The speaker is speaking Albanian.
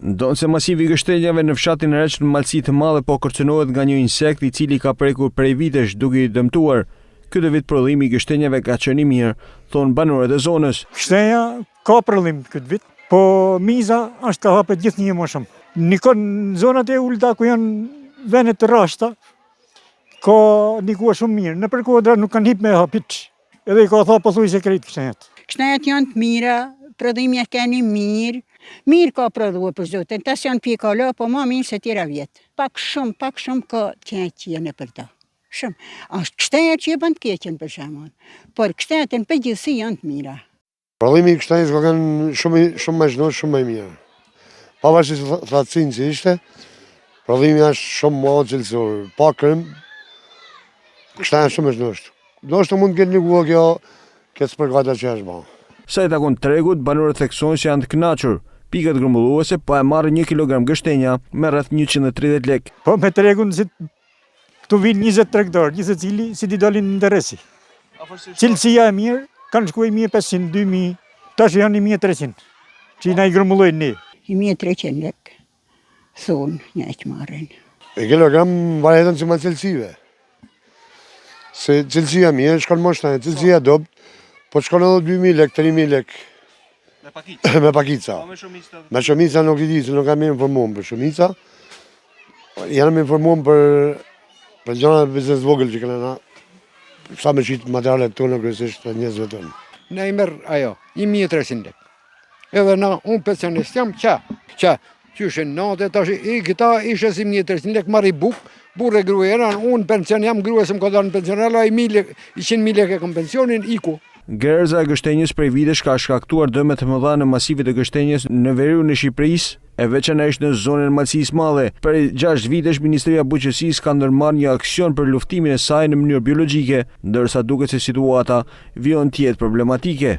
Ndonë se masivi i gështenjave në fshatin e Reç në malësi të madhe po kërcënohet nga një insekt i cili ka prekur prej vitesh duke i dëmtuar. Këtë vit prodhimi i gështenjave ka qenë i mirë, thonë banorët e zonës. Gështenja ka prodhim këtë vit, po miza është ka hapet gjithnjë më shumë. Nikon në zonat e ulta ku janë vende të rrashta, ka nikua shumë mirë. Në përkodra nuk kanë hip me hapit, edhe i ka tha pothuajse krejt gështenjat. Gështenjat janë të mira, prodhimi e keni mirë. Mirë ka prodhuar për zotin, tas janë pikalo, po ma mirë se tjera vjetë. Pak shumë ka keqen e për ta. Shumë. Ashtë gështenjat që e bënd keqen për shemon, por gështenjat në përgjithësi janë të mira. Prodhimi i gështenjës ka kanë shumë më zhnosh, shumë më mirë. Pavarësisht thatësinë që ishte, prodhimi është shumë më cilësor. Pa krem, gështenja shumë më zhnosh. Ndoshta mund të ketë një kjo spërgata që është bërë. Sa i takon tregut, banorët theksojnë se janë të kënaqur. Pikat grumbulluese po e marrin 1 kilogram gështenja me rreth 130 lekë. Po me tregun si këtu vinë 20 tregtar, gjithë cili si t'i dalin interesi. Cilësia e mirë, kanë shkuar 1500, 2000, tash janë 1300, që na i grumbullojnë ne. 1300 lekë, thonë një që marrin. E kilogram vajetën që ma cilësive. Se cilësia mirë, shkon më shtënë, cilësia dopt, po shkon edhe 2000 lekë, 3000 lekë. Me pakica. Me shumica nuk i di, se nuk kam informuar për shumica. Janë informuar për gjëra biznes vogël që kanë na. Sa me qitë materialet tonë kryesisht të njerëzve tonë. Ne i merr ajo, 1300 lekë. Edhe na, unë pensionist jam, qyshin natë, tash i këta ishe si 1300 lekë, marri burë e gruera, unë pension jam, grua se më ka dhënë pensionala, i 100.000 lekë e kam pensionin, iku. Gerza e gështenjës prej vitesh ka shkaktuar dëme të mëdha në masivit e gështenjës në veriun e Shqipërisë, e veçanërisht në zonën e Malësisë Madhe. Prej 6 vitesh Ministria e Bujqësisë ka ndërmarrë një aksion për luftimin e saj në mënyrë biologjike, ndërsa duket se situata vjen të jetë problematike.